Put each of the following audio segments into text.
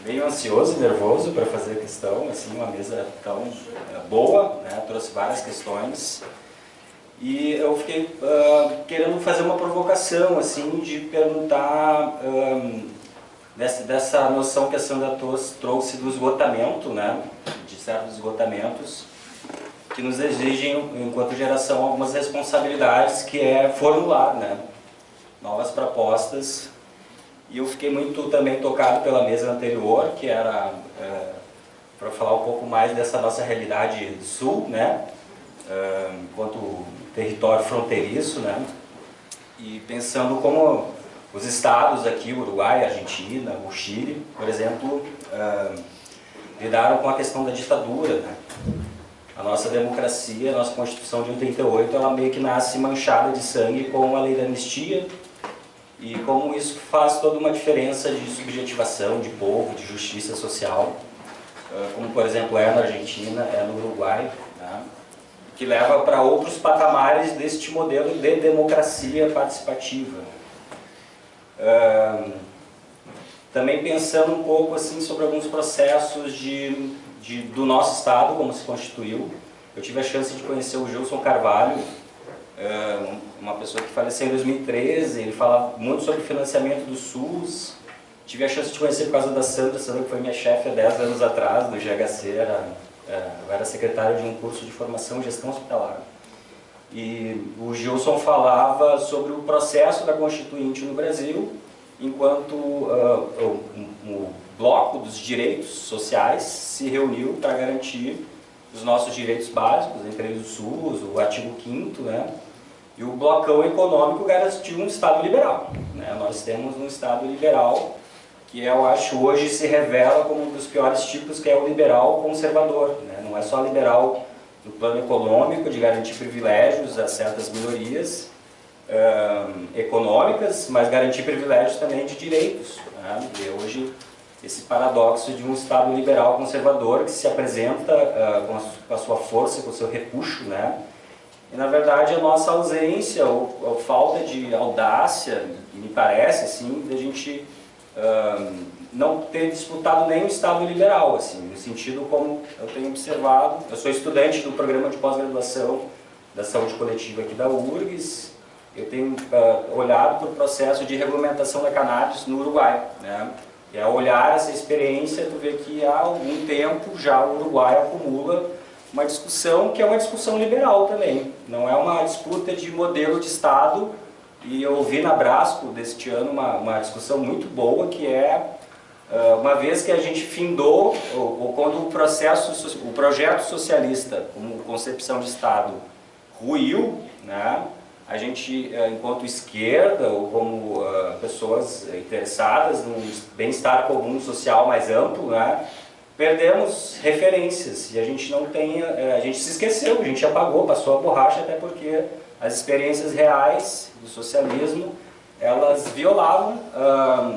meio ansioso e nervoso para fazer a questão, assim, uma mesa tão boa, né? Trouxe várias questões. E eu fiquei querendo fazer uma provocação, assim, de perguntar dessa noção que a Sandra trouxe do esgotamento, né? De certos esgotamentos, que nos exigem, enquanto geração, algumas responsabilidades, que é formular, né? Novas propostas. E eu fiquei muito também tocado pela mesa anterior, que era para falar um pouco mais dessa nossa realidade sul, né? Enquanto território fronteiriço, né? E pensando como os estados aqui, Uruguai, Argentina, o Chile, por exemplo, lidaram com a questão da ditadura, né? A nossa democracia, a nossa Constituição de 88, ela meio que nasce manchada de sangue com a lei da anistia, e como isso faz toda uma diferença de subjetivação, de povo, de justiça social, como por exemplo é na Argentina, é no Uruguai, né? Que leva para outros patamares deste modelo de democracia participativa. Também pensando um pouco assim, sobre alguns processos do nosso Estado, como se constituiu. Eu tive a chance de conhecer o Gilson Carvalho, uma pessoa que faleceu em 2013, ele fala muito sobre financiamento do SUS. Tive a chance de conhecer por causa da Sandra, que foi minha chefe há 10 anos atrás, do GHC, eu era secretário de um curso de formação em gestão hospitalar. E o Gilson falava sobre o processo da Constituinte no Brasil, enquanto o bloco dos direitos sociais se reuniu para garantir os nossos direitos básicos, entre eles o SUS, o artigo 5º, né? E o blocão econômico garantiu um Estado liberal, né? Nós temos um Estado liberal que eu acho hoje se revela como um dos piores tipos, que é o liberal conservador, né? Não é só liberal no plano econômico, de garantir privilégios a certas minorias econômicas, mas garantir privilégios também de direitos, né? E hoje esse paradoxo de um Estado liberal conservador que se apresenta com a sua força, com o seu repuxo, né? E na verdade a nossa ausência ou falta de audácia, me parece assim, de a gente não ter disputado nem o Estado liberal, assim, no sentido como eu tenho observado. Eu sou estudante do programa de pós-graduação da saúde coletiva aqui da URGS. Eu tenho olhado para o processo de regulamentação da cannabis no Uruguai, né? E ao olhar essa experiência, tu vê que há algum tempo já o Uruguai acumula uma discussão que é uma discussão liberal também. Não é uma disputa de modelo de Estado. E eu ouvi na Brasco deste ano uma discussão muito boa, que é, uma vez que a gente findou, ou quando o projeto socialista, como concepção de Estado, ruiu, né? A gente, enquanto esquerda, ou como pessoas interessadas num bem-estar comum social mais amplo, né? Perdemos referências, e a gente não tem, a gente se esqueceu, a gente apagou, passou a borracha, até porque as experiências reais do socialismo, elas violavam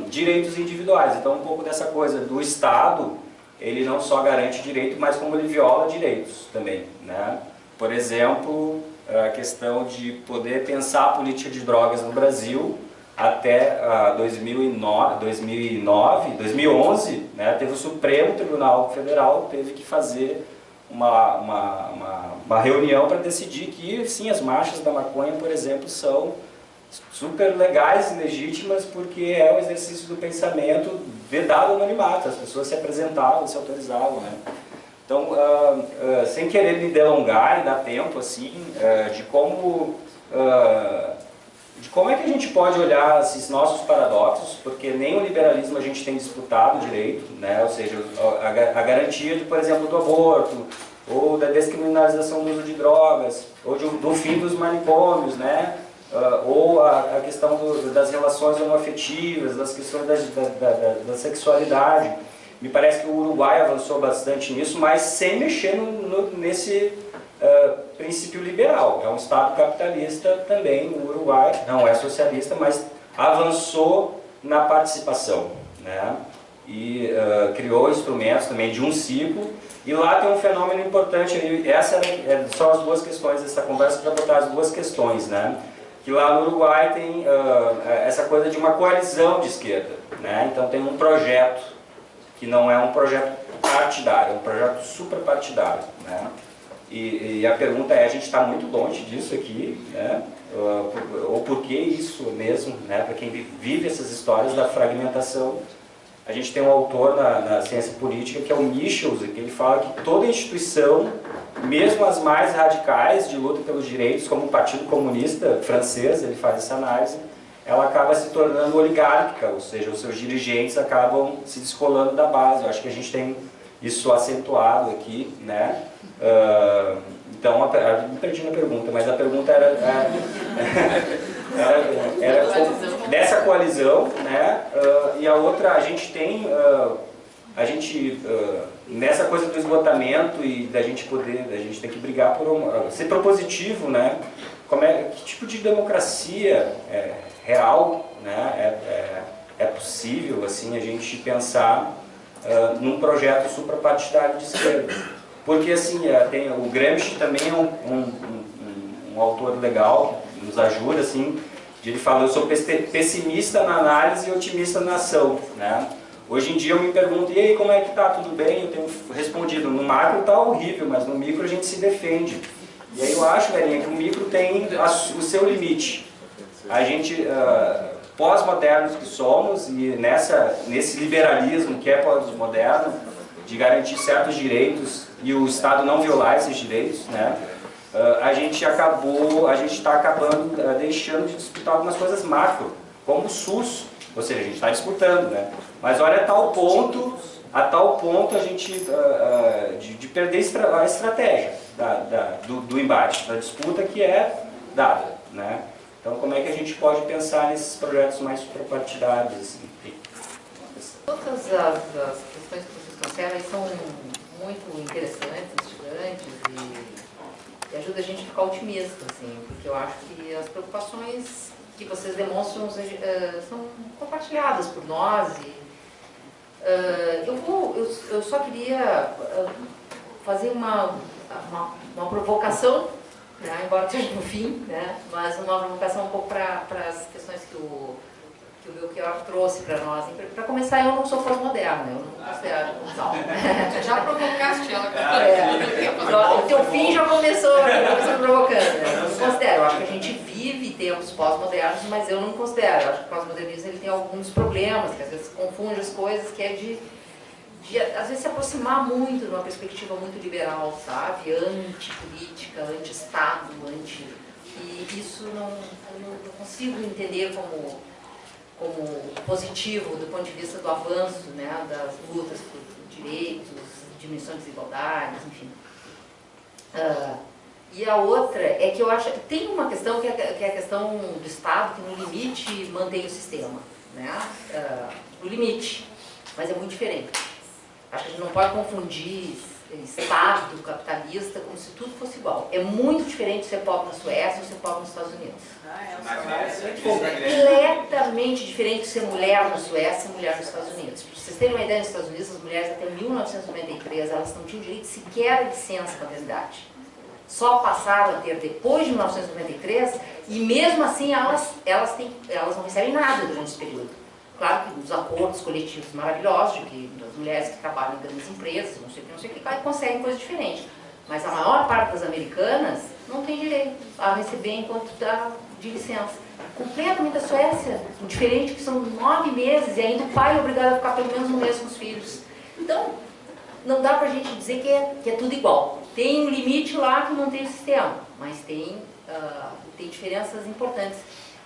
direitos individuais. Então, um pouco dessa coisa do Estado, ele não só garante direito, mas como ele viola direitos também, né? Por exemplo, a questão de poder pensar a política de drogas no Brasil até 2011, né? Teve o Supremo Tribunal Federal, teve que fazer uma reunião para decidir que, sim, as marchas da maconha, por exemplo, são super legais e legítimas, porque é o exercício do pensamento vedado ao anonimato, as pessoas se apresentavam, se autorizavam, né? Então, sem querer me delongar e dar tempo, assim, de como é que a gente pode olhar esses nossos paradoxos, porque nem o liberalismo a gente tem disputado direito, né? Ou seja, a garantia, por exemplo, do aborto, ou da descriminalização do uso de drogas, ou do fim dos manicômios, né? Ou a questão das relações homoafetivas, das questões da sexualidade. Me parece que o Uruguai avançou bastante nisso, mas sem mexer nesse princípio liberal. É um Estado capitalista também, o Uruguai, não é socialista, mas avançou na participação, né? E criou instrumentos também de um ciclo. E lá tem um fenômeno importante, essa são as duas questões dessa conversa, para botar as duas questões, né? Que lá no Uruguai tem essa coisa de uma coalizão de esquerda, né? Então tem um projeto que não é um projeto partidário, é um projeto suprapartidário, né? E a pergunta é, a gente está muito longe disso aqui, né? Ou por que isso mesmo, né? Para quem vive essas histórias da fragmentação. A gente tem um autor na ciência política que é o Michels, que ele fala que toda instituição, mesmo as mais radicais de luta pelos direitos, como o Partido Comunista francês, ele faz essa análise, ela acaba se tornando oligárquica, ou seja, os seus dirigentes acabam se descolando da base. Eu acho que a gente tem isso acentuado aqui, né? Então, me perdi na pergunta, mas a pergunta era dessa coalizão, né? E a outra, a gente tem, nessa coisa do esgotamento e da gente tem que brigar por ser propositivo, né? Que tipo de democracia real, né? É possível, assim, a gente pensar num projeto suprapartidário de esquerda. Porque, assim, o Gramsci também é um autor legal, que nos ajuda, assim, ele fala, eu sou pessimista na análise e otimista na ação, né? Hoje em dia eu me pergunto, e aí, como é que tá? Tudo bem? Eu tenho respondido, no macro tá horrível, mas no micro a gente se defende. E aí eu acho, velhinha, que o micro tem o seu limite. A gente, pós-modernos que somos, e nesse liberalismo que é pós-moderno, de garantir certos direitos e o Estado não violar esses direitos, né? A gente está acabando deixando de disputar algumas coisas macro, como o SUS, ou seja, a gente está disputando, né? Mas olha a tal ponto a gente de perder a estratégia do embate, da disputa que é dada, né? Então, como é que a gente pode pensar nesses projetos mais suprapartidários, assim? Todas as questões que vocês trouxeram são muito interessantes, instigantes e ajuda a gente a ficar otimista, assim, porque eu acho que as preocupações que vocês demonstram são compartilhadas por nós. Eu só queria fazer uma provocação, né, embora esteja no fim, né, mas uma provocação um pouco para as questões que o Belchior trouxe para nós. Para começar, eu não sou pós-moderna, eu não considero tal. Já provocaste ela. O teu fim já começou provocando, né? Eu não considero. Eu acho que a gente vive tempos pós-modernos, mas eu não considero. Eu acho que o pós-modernismo ele tem alguns problemas, que às vezes confunde as coisas, que é de às vezes se aproximar muito de uma perspectiva muito liberal, sabe? Antipolítica, anti-Estado, E isso eu não consigo entender como positivo do ponto de vista do avanço, né, das lutas por direitos, diminuição de desigualdades, enfim. E a outra é que eu acho que tem uma questão que é a questão do Estado, que no limite mantém o sistema, né? No limite, mas é muito diferente. Acho que a gente não pode confundir Estado capitalista como se tudo fosse igual. É muito diferente ser pobre na Suécia ou ser pobre nos Estados Unidos. Completamente diferente de ser mulher na Suécia e mulher nos Estados Unidos. Para vocês terem uma ideia, nos Estados Unidos, as mulheres até 1993, elas não tinham direito sequer a licença maternidade. Só passaram a ter depois de 1993 e mesmo assim elas não recebem nada durante esse período. Claro que os acordos coletivos maravilhosos, de que as mulheres que trabalham em grandes empresas, não sei o que, conseguem coisa diferente. Mas a maior parte das americanas não tem direito a receber enquanto dá de licença. Completamente da Suécia, diferente que são 9 meses e ainda o pai é obrigado a ficar pelo menos um mês com os filhos. Então, não dá pra gente dizer que é tudo igual. Tem um limite lá que não tem o sistema, mas tem diferenças importantes.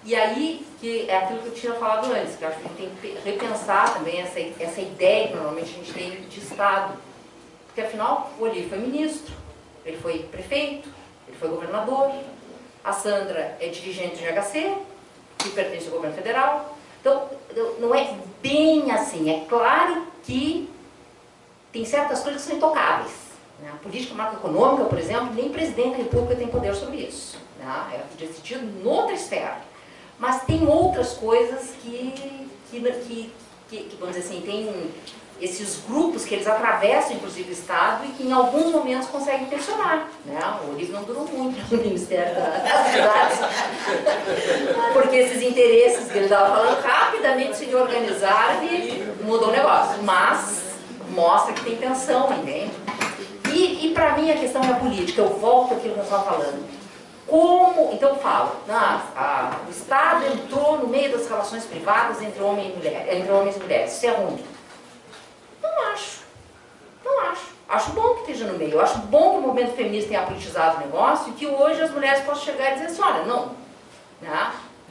E aí, que é aquilo que eu tinha falado antes, que eu acho que a gente tem que repensar também essa ideia que normalmente a gente tem de Estado. Porque afinal, o Olívio foi ministro, ele foi prefeito, ele foi governador, a Sandra é dirigente do GHC, que pertence ao governo federal. Então, não é bem assim. É claro que tem certas coisas que são intocáveis. Né? A política macroeconômica, por exemplo, nem presidente da República tem poder sobre isso. Né? É decidido em outra esfera. Mas tem outras coisas que vamos dizer assim, tem esses grupos que eles atravessam, inclusive, o Estado e que em alguns momentos conseguem tensionar. Né? O Olívio não durou muito no Ministério das Cidades, porque esses interesses que ele estava falando rapidamente se organizaram e mudou o negócio. Mas mostra que tem tensão, entende? E para mim a questão é a política, eu volto àquilo que eu estava falando. Como, então eu falo, o Estado entrou no meio das relações privadas entre homens e mulheres, isso é ruim? Não acho, não acho. Acho bom que esteja no meio, eu acho bom que o movimento feminista tenha politizado o negócio e que hoje as mulheres possam chegar e dizer assim, olha, não, né,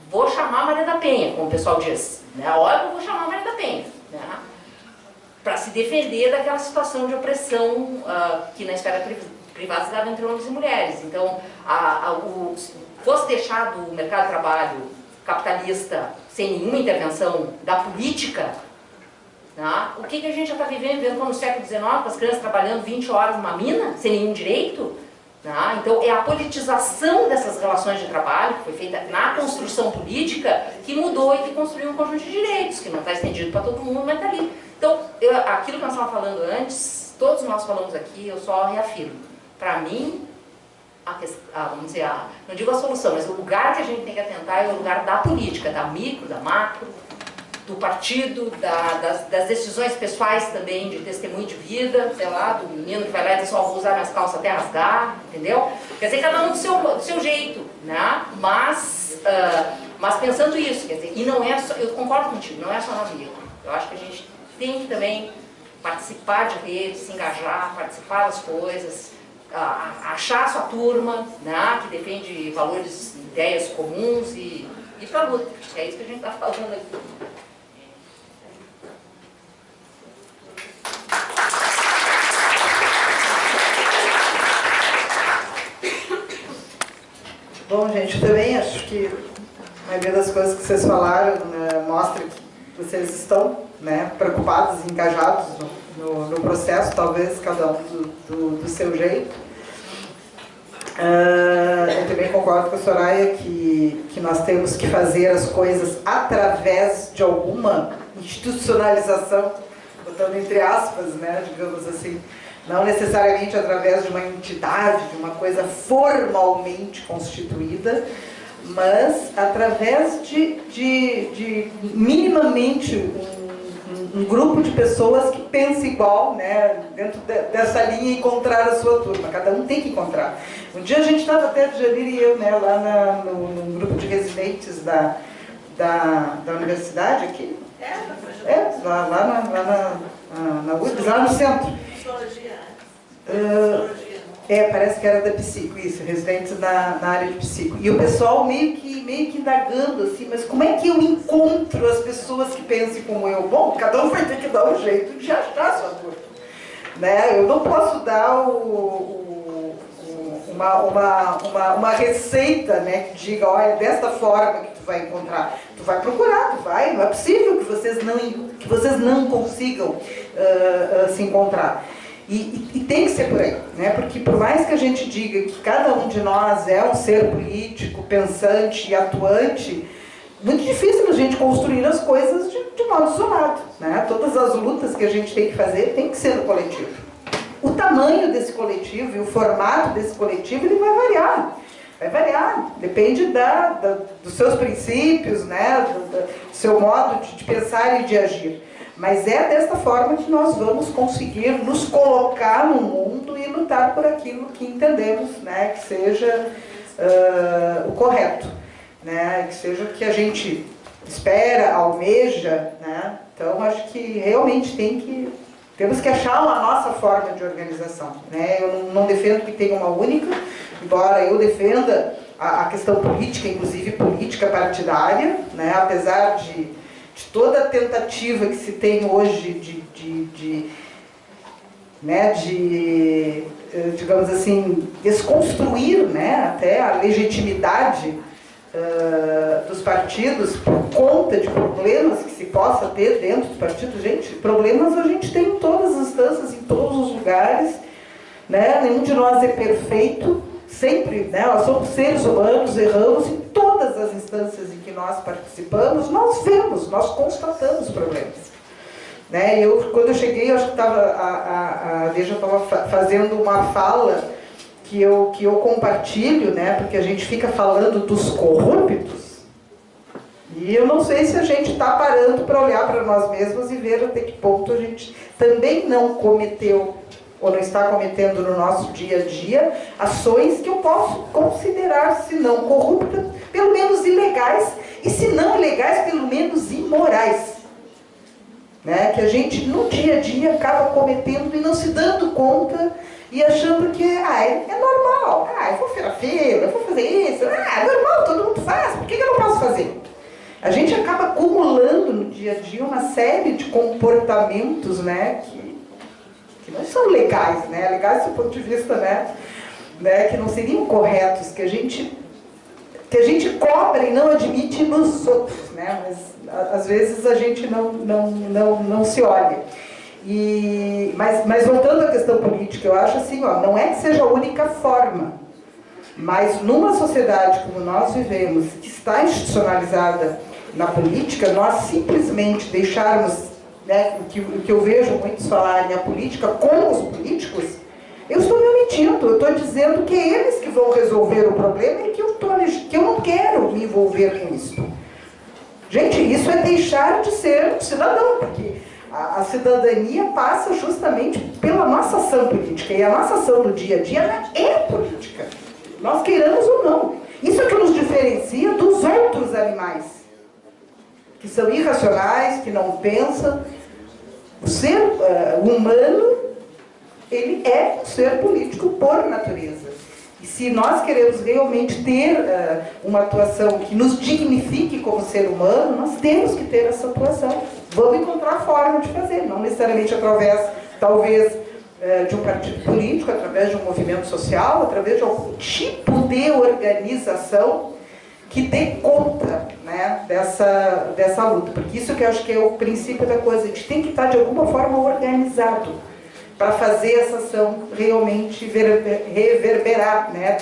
vou chamar a Maria da Penha, como o pessoal diz, né, olha, eu vou chamar a Maria da Penha, né, para se defender daquela situação de opressão que na esfera privada se dava entre homens e mulheres. Então, fosse deixado o mercado de trabalho capitalista sem nenhuma intervenção da política, tá? O que a gente já está vivendo no século XIX, com as crianças trabalhando 20 horas numa mina, sem nenhum direito? Tá? Então, é a politização dessas relações de trabalho, que foi feita na construção política, que mudou e que construiu um conjunto de direitos, que não está estendido para todo mundo, mas está ali. Então, aquilo que nós estávamos falando antes, todos nós falamos aqui, eu só reafirmo. Para mim, vamos dizer, não digo a solução, mas o lugar que a gente tem que atentar é o lugar da política, da micro, da macro, do partido, das decisões pessoais também, de testemunho de vida, sei lá, do menino que vai lá e diz, só vou usar minhas calças até rasgar, entendeu? Quer dizer, cada um do seu jeito, né? Mas pensando isso, quer dizer, e não é só, eu concordo contigo, não é só na micro. Eu acho que a gente tem que também participar de redes, se engajar, participar das coisas, achar a sua turma, né, que defende valores, ideias comuns e ir para a luta. É isso que a gente está falando aqui. Bom, gente, também acho que a maioria das coisas que vocês falaram, né, mostra que vocês estão, né, preocupados e engajados no processo, talvez cada um do seu jeito. Eu também concordo com a Soraya que nós temos que fazer as coisas através de alguma institucionalização, botando entre aspas, né, digamos assim, não necessariamente através de uma entidade, de uma coisa formalmente constituída, mas através de minimamente um grupo de pessoas que pensa igual, né, dentro dessa linha, encontrar a sua turma. Cada um tem que encontrar. Um dia a gente estava até, Jadir e eu, né, lá no grupo de residentes da universidade aqui. Lá na URGS, lá no centro. Parece que era da psico, isso, residentes na área de psico. E o pessoal meio que indagando assim, mas como é que eu encontro as pessoas que pensem como eu? Bom, cada um vai ter que dar um jeito de achar a sua turma, né? Eu não posso dar uma receita, né, que diga, olha, desta forma que tu vai encontrar. Tu vai procurar, não é possível que vocês não consigam se encontrar. E tem que ser por aí, né? Porque por mais que a gente diga que cada um de nós é um ser político, pensante e atuante, muito difícil a gente construir as coisas de modo isolado, né? Todas as lutas que a gente tem que fazer tem que ser no coletivo. O tamanho desse coletivo e o formato desse coletivo, ele vai variar. Vai variar, depende dos seus princípios, né? Do seu modo de pensar e de agir. Mas é desta forma que nós vamos conseguir nos colocar no mundo e lutar por aquilo que entendemos, né, que seja o correto, né, que seja o que a gente espera, almeja, né? Então acho que realmente temos que achar a nossa forma de organização, né? Eu não defendo que tenha uma única, embora eu defenda a questão política, inclusive política partidária, né, apesar de toda a tentativa que se tem hoje digamos assim, desconstruir, né, até a legitimidade dos partidos por conta de problemas que se possa ter dentro dos partidos. Gente, problemas a gente tem em todas as instâncias, em todos os lugares, né? Nenhum de nós é perfeito, sempre, né? Nós somos seres humanos, erramos em todas as instâncias em que nós participamos, nós constatamos problemas. Né? Quando eu cheguei, eu acho que a Deja estava fazendo uma fala que eu compartilho, né? Porque a gente fica falando dos corruptos, E eu não sei se a gente está parando para olhar para nós mesmos e ver até que ponto a gente também não cometeu ou não está cometendo no nosso dia a dia ações que eu posso considerar, se não corruptas, pelo menos ilegais, e se não ilegais, pelo menos imorais. Né? Que a gente no dia a dia acaba cometendo e não se dando conta e achando que é normal, eu vou virar feio, eu vou fazer isso, é normal, todo mundo faz, por que eu não posso fazer? A gente acaba acumulando no dia a dia uma série de comportamentos, né, que não são legais, né, legais do ponto de vista, né, que não seriam corretos, que a gente cobra e não admite nos outros, né, mas às vezes a gente não se olha. Mas voltando à questão política, eu acho assim, não é que seja a única forma, mas numa sociedade como nós vivemos, que está institucionalizada na política, nós simplesmente deixarmos, né, o que eu vejo muitos falarem, a política com os políticos, eu estou me omitindo, eu estou dizendo que é eles que vão resolver o problema e que eu não quero me envolver com isso. Gente, isso é deixar de ser cidadão, porque a cidadania passa justamente pela nossa ação política, e a nossa ação do dia a dia é política, nós queiramos ou não. Isso é que nos diferencia dos outros animais, que são irracionais, que não pensam. O ser humano, ele é um ser político por natureza. E se nós queremos realmente ter uma atuação que nos dignifique como ser humano, nós temos que ter essa atuação. Vamos encontrar forma de fazer, não necessariamente através, talvez, de um partido político, através de um movimento social, através de algum tipo de organização que dê conta, né, dessa luta. Porque isso que eu acho que é o princípio da coisa, a gente tem que estar de alguma forma organizado para fazer essa ação realmente reverberar, né,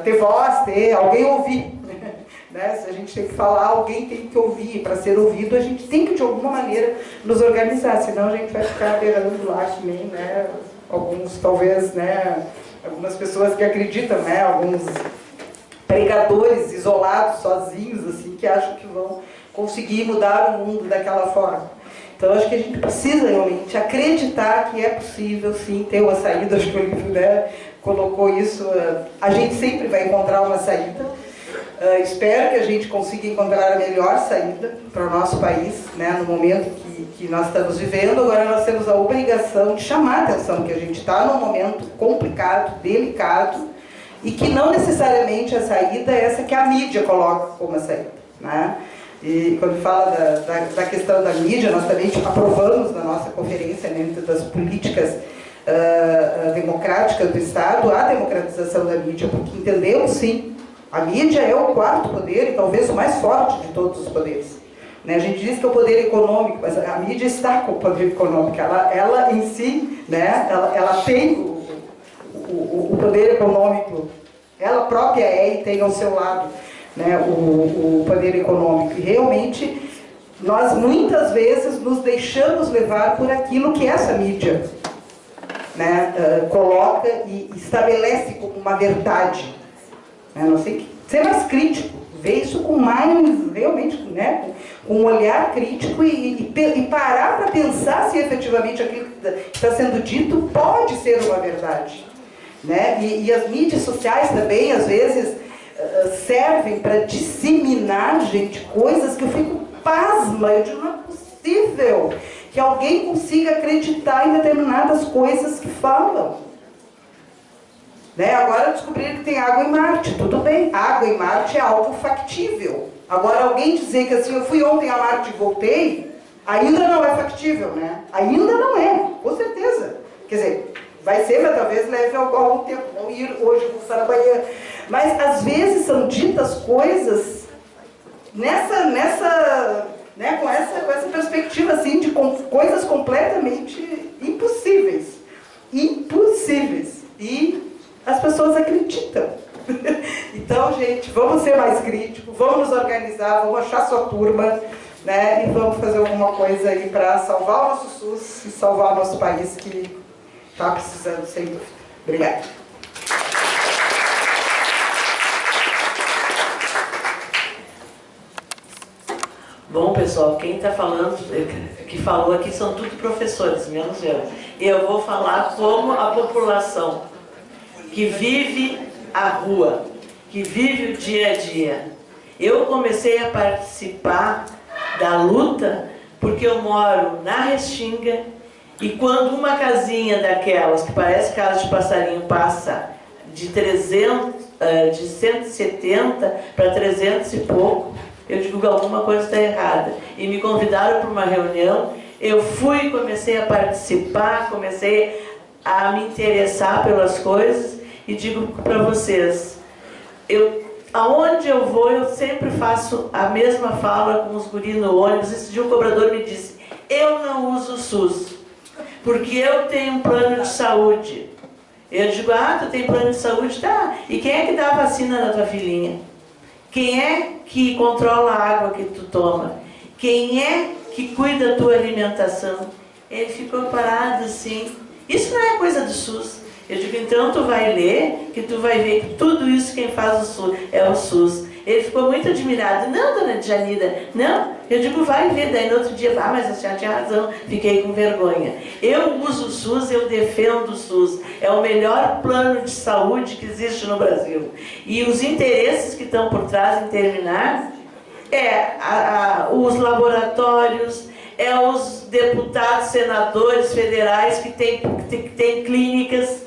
ter voz, ter alguém ouvir. Né? Se a gente tem que falar, alguém tem que ouvir. Para ser ouvido, a gente tem que, de alguma maneira, nos organizar, senão a gente vai ficar beirando lá, que nem, né, alguns, talvez, né, algumas pessoas que acreditam, né, alguns pregadores isolados, sozinhos, assim, que acham que vão conseguir mudar o mundo daquela forma. Então, acho que a gente precisa realmente acreditar que é possível, sim, ter uma saída. Acho que o livro, né, colocou isso. A gente sempre vai encontrar uma saída. Espero que a gente consiga encontrar a melhor saída para o nosso país, né, no momento que nós estamos vivendo. Agora, nós temos a obrigação de chamar a atenção que a gente está num momento complicado, delicado, e que não necessariamente a saída é essa que a mídia coloca como a saída, né? E quando fala da questão da mídia, nós também aprovamos na nossa conferência, né, dentro das políticas democráticas do Estado, a democratização da mídia, porque entendemos, sim, a mídia é o quarto poder e talvez o mais forte de todos os poderes. Né? A gente diz que é o poder econômico, mas a mídia está com o poder econômico, ela em si, né, ela tem o poder econômico, ela própria é e tem ao seu lado, né, o poder econômico. E realmente nós muitas vezes nos deixamos levar por aquilo que essa mídia, né, coloca e estabelece como uma verdade. Nós temos que ser mais crítico, ver isso com mais, realmente, né, com um olhar crítico e parar para pensar se efetivamente aquilo que está sendo dito pode ser uma verdade. Né? E as mídias sociais também, às vezes, servem para disseminar, gente, coisas que eu fico pasma. Eu digo, não é possível que alguém consiga acreditar em determinadas coisas que falam. Né? Agora descobriram que tem água em Marte, tudo bem, água em Marte é algo factível. Agora alguém dizer que assim, eu fui ontem a Marte e voltei, ainda não é factível, né? Ainda não é, com certeza. Quer dizer, vai ser, mas talvez leve algum tempo, não ir hoje, vou estar amanhã. Mas às vezes são ditas coisas né, com essa perspectiva assim, de coisas completamente impossíveis. Impossíveis. E as pessoas acreditam. Então, gente, vamos ser mais críticos, vamos nos organizar, vamos achar sua turma, né, e vamos fazer alguma coisa aí para salvar o nosso SUS e salvar o nosso país que está precisando, sem dúvida. Obrigada. Bom, pessoal, quem está falando, que falou aqui são tudo professores, menos eu. Eu vou falar como a população que vive a rua, que vive o dia a dia. Eu comecei a participar da luta porque eu moro na Restinga e quando uma casinha daquelas, que parece casa de passarinho, passa de 170 para 300 e pouco, eu digo que alguma coisa está errada. E me convidaram para uma reunião, eu fui, comecei a participar, comecei a me interessar pelas coisas e digo para vocês, aonde eu vou, eu sempre faço a mesma fala com os guris no ônibus. Esse dia o cobrador me disse, eu não uso o SUS, porque eu tenho um plano de saúde. Eu digo, tu tem plano de saúde? Tá. E quem é que dá a vacina na tua filhinha? Quem é que controla a água que tu toma? Quem é que cuida da tua alimentação? Ele ficou parado assim. Isso não é coisa do SUS. Eu digo, então tu vai ler, que tu vai ver que tudo isso quem faz o SUS é o SUS. Ele ficou muito admirado. Não, dona Djanira, não. Eu digo, vai ver. Daí no outro dia, mas a senhora tinha razão. Fiquei com vergonha. Eu uso o SUS, eu defendo o SUS. É o melhor plano de saúde que existe no Brasil. E os interesses que estão por trás em terminar os laboratórios, os deputados, senadores federais que têm clínicas.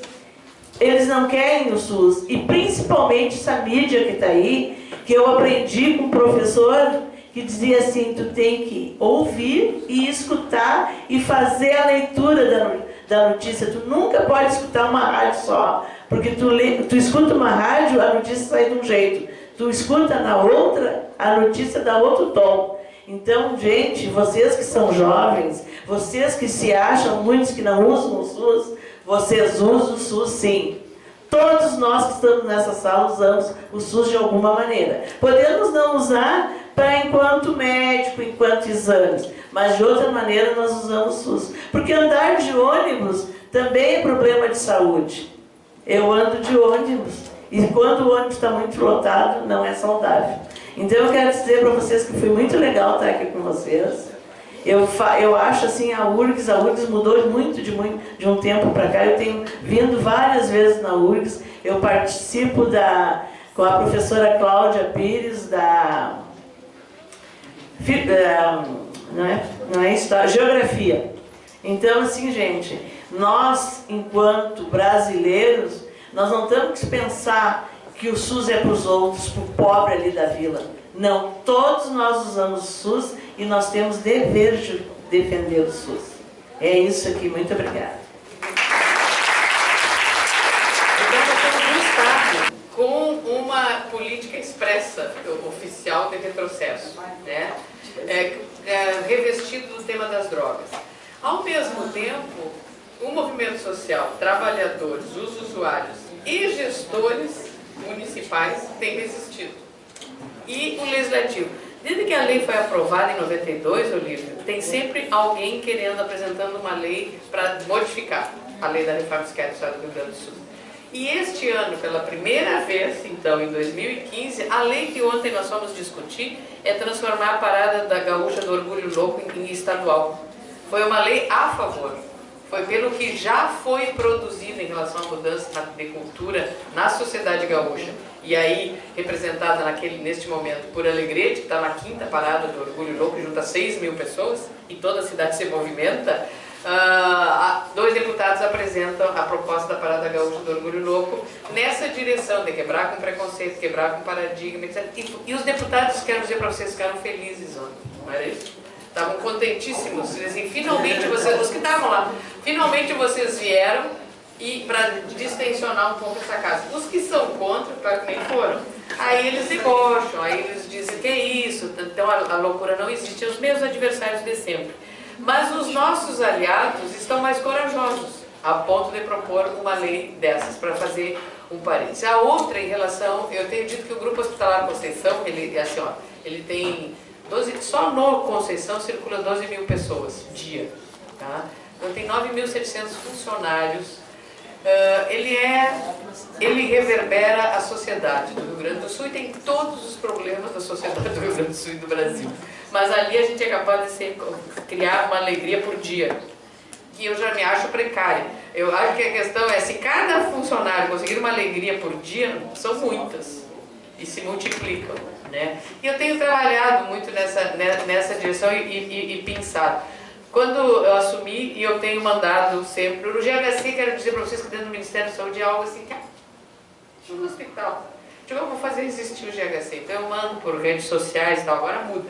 Eles não querem o SUS. E principalmente essa mídia que está aí, que eu aprendi com um professor que dizia assim, tu tem que ouvir e escutar e fazer a leitura da notícia. Tu nunca pode escutar uma rádio só, porque tu escuta uma rádio, a notícia sai de um jeito. Tu escuta na outra, a notícia dá outro tom. Então, gente, vocês que são jovens, vocês que se acham, muitos que não usam o SUS, vocês usam o SUS sim. Todos nós que estamos nessa sala usamos o SUS de alguma maneira. Podemos não usar para enquanto médico, enquanto exames, mas de outra maneira nós usamos o SUS. Porque andar de ônibus também é problema de saúde. Eu ando de ônibus e quando o ônibus está muito lotado, não é saudável. Então eu quero dizer para vocês que foi muito legal estar aqui com vocês. Eu acho assim, a URGS mudou muito de um tempo para cá. Eu tenho vindo várias vezes na URGS. Eu participo com a professora Cláudia Pires Geografia. Então, assim, gente, nós, enquanto brasileiros, nós não temos que pensar que o SUS é para os outros, para o pobre ali da vila. Não, todos nós usamos o SUS e nós temos dever de defender o SUS. É isso aqui, muito obrigada. Então, nós temos um Estado com uma política expressa, oficial de retrocesso, né? Revestido do tema das drogas. Ao mesmo tempo, o movimento social, trabalhadores, os usuários e gestores municipais têm resistido. E o legislativo, desde que a lei foi aprovada em 92, Olívia, tem sempre alguém apresentando uma lei para modificar a lei da reforma fiscal do Estado do Rio Grande do Sul. E este ano, pela primeira vez, então, em 2015, a lei que ontem nós fomos discutir é transformar a Parada da Gaúcha do Orgulho Louco em estadual. Foi uma lei a favor. Foi pelo que já foi produzido em relação à mudança de cultura na sociedade gaúcha. E aí, representada neste momento por Alegrete, que está na 5ª parada do Orgulho Louco, junta 6 mil pessoas, e toda a cidade se movimenta, 2 deputados apresentam a proposta da Parada Gaúcha do Orgulho Louco nessa direção de quebrar com preconceito, quebrar com paradigma, etc. E os deputados, quero dizer para vocês, ficaram felizes ontem, não era isso? Estavam contentíssimos, dizem, finalmente vocês, os que estavam lá, finalmente vocês vieram e para distensionar um pouco essa casa. Os que são contra, claro que nem foram, aí eles debocham, aí eles dizem que é isso, então a loucura não existe, é os mesmos adversários de sempre. Mas os nossos aliados estão mais corajosos, a ponto de propor uma lei dessas, para fazer um parênteses. A outra, em relação, eu tenho dito que o Grupo Hospitalar Conceição, ele tem 12, só no Conceição circula 12 mil pessoas dia, tá? Então tem 9.700 funcionários. Ele reverbera a sociedade do Rio Grande do Sul e tem todos os problemas da sociedade do Rio Grande do Sul e do Brasil. Mas ali a gente é capaz de criar uma alegria por dia, que eu já me acho precária. Eu acho que a questão é, se cada funcionário conseguir uma alegria por dia, são muitas, e se multiplicam, né? E eu tenho trabalhado muito nessa direção e pensado. Quando eu assumi, e eu tenho mandado sempre, no GHC, quero dizer para vocês que dentro do Ministério da Saúde é algo assim, que no hospital, eu vou fazer existir o GHC, então eu mando por redes sociais e tal, agora muda,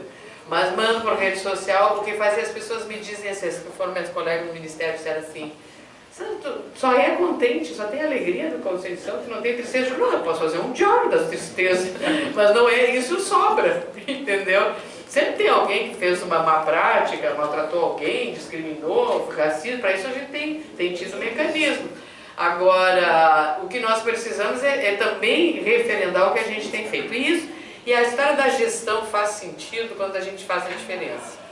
mas mando por rede social, porque fazia as pessoas me dizem assim, que foram meus colegas no Ministério, disseram assim, só é contente, só tem alegria do Conceição, que não tem tristeza. Não, eu posso fazer um diário das tristezas, mas não é, isso sobra, entendeu? Sempre tem alguém que fez uma má prática, maltratou alguém, discriminou, racismo, para isso a gente tem tido mecanismo. Agora, o que nós precisamos é também referendar o que a gente tem feito. E a história da gestão faz sentido quando a gente faz a diferença.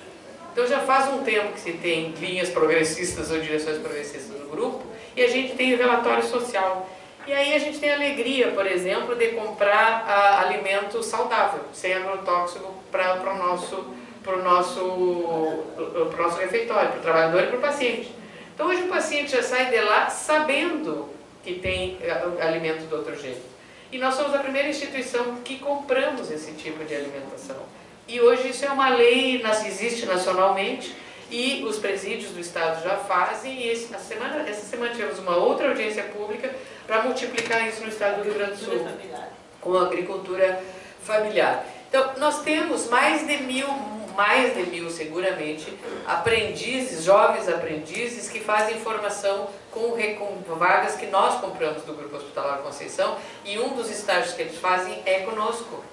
Então já faz um tempo que se tem linhas progressistas ou direções progressistas no grupo, e a gente tem o relatório social. E aí a gente tem a alegria, por exemplo, de comprar alimento saudável, sem agrotóxico para o nosso refeitório, para o trabalhador e para o paciente. Então hoje o paciente já sai de lá sabendo que tem alimento do outro jeito. E nós somos a primeira instituição que compramos esse tipo de alimentação. E hoje isso é uma lei, existe nacionalmente, e os presídios do Estado já fazem, e essa semana tivemos uma outra audiência pública para multiplicar isso no Estado do Rio Grande do Sul, com a agricultura familiar. Então, nós temos mais de mil seguramente, aprendizes, jovens aprendizes que fazem formação com vagas que nós compramos do Grupo Hospitalar Conceição, e um dos estágios que eles fazem é conosco.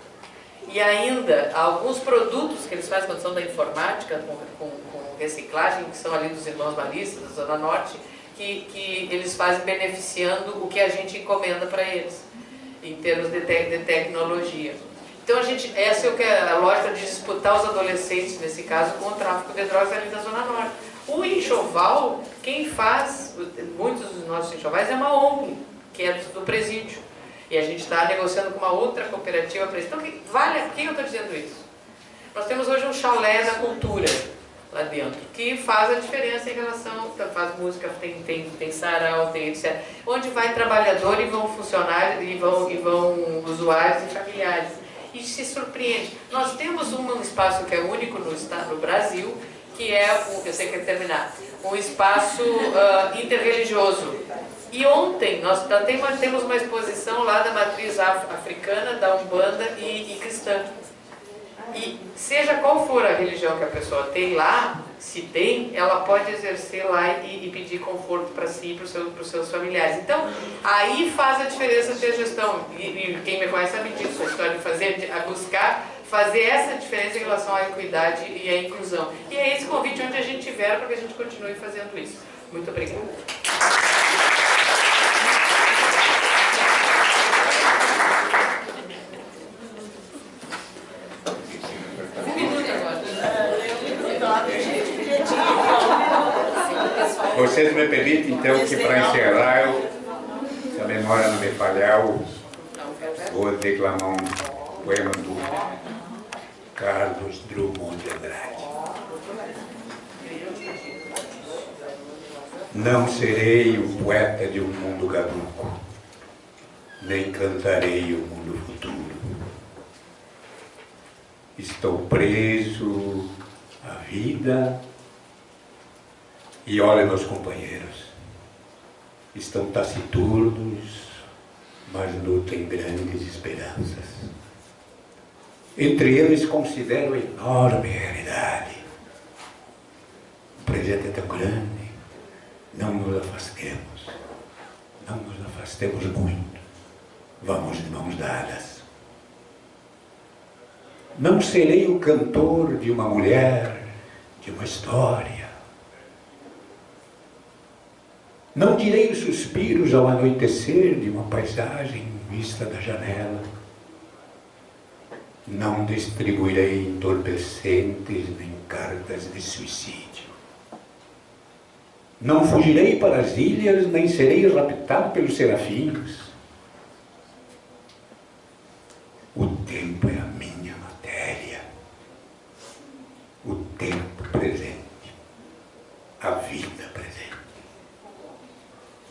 E ainda, alguns produtos que eles fazem quando são da informática, com reciclagem, que são ali dos irmãos balistas, da Zona Norte, que eles fazem beneficiando o que a gente encomenda para eles, em termos de tecnologia. Então, essa é a lógica de disputar os adolescentes, nesse caso, com o tráfico de drogas ali da Zona Norte. O enxoval, quem faz, muitos dos nossos enxovais, é uma ONG, que é do presídio. E a gente está negociando com uma outra cooperativa para isso. Então, por que eu estou dizendo isso? Nós temos hoje um chalé da cultura lá dentro, que faz a diferença em relação, faz música, tem sarau, tem etc. Onde vai trabalhador e vão funcionários, e vão usuários e familiares. E se surpreende. Nós temos um espaço que é único no Brasil, que é, eu sei que quer terminar, um espaço interreligioso. E ontem nós temos uma exposição lá da matriz africana, da Umbanda e cristã. E seja qual for a religião que a pessoa tem lá, se tem, ela pode exercer lá e pedir conforto para si e para os seus familiares. Então, aí faz a diferença ter gestão. E quem me conhece sabe disso, a história de buscar fazer essa diferença em relação à equidade e à inclusão. E é esse convite onde a gente estiver para que a gente continue fazendo isso. Muito obrigada. Vocês me permitem, então, que para encerrar, se a memória não me falhar, eu vou declamar um poema do Carlos Drummond de Andrade. Não serei o poeta de um mundo caduco, nem cantarei o mundo futuro. Estou preso à vida. E olha, meus companheiros, estão taciturnos, mas nutrem grandes esperanças. Entre eles considero a enorme realidade. O presente é tão grande, não nos afastemos muito, vamos de mãos dadas. Não serei o cantor de uma mulher, de uma história. Não direi os suspiros ao anoitecer de uma paisagem vista da janela. Não distribuirei entorpecentes nem cartas de suicídio. Não fugirei para as ilhas, nem serei raptado pelos serafins. O tempo é a minha matéria.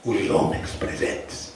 os homens presentes.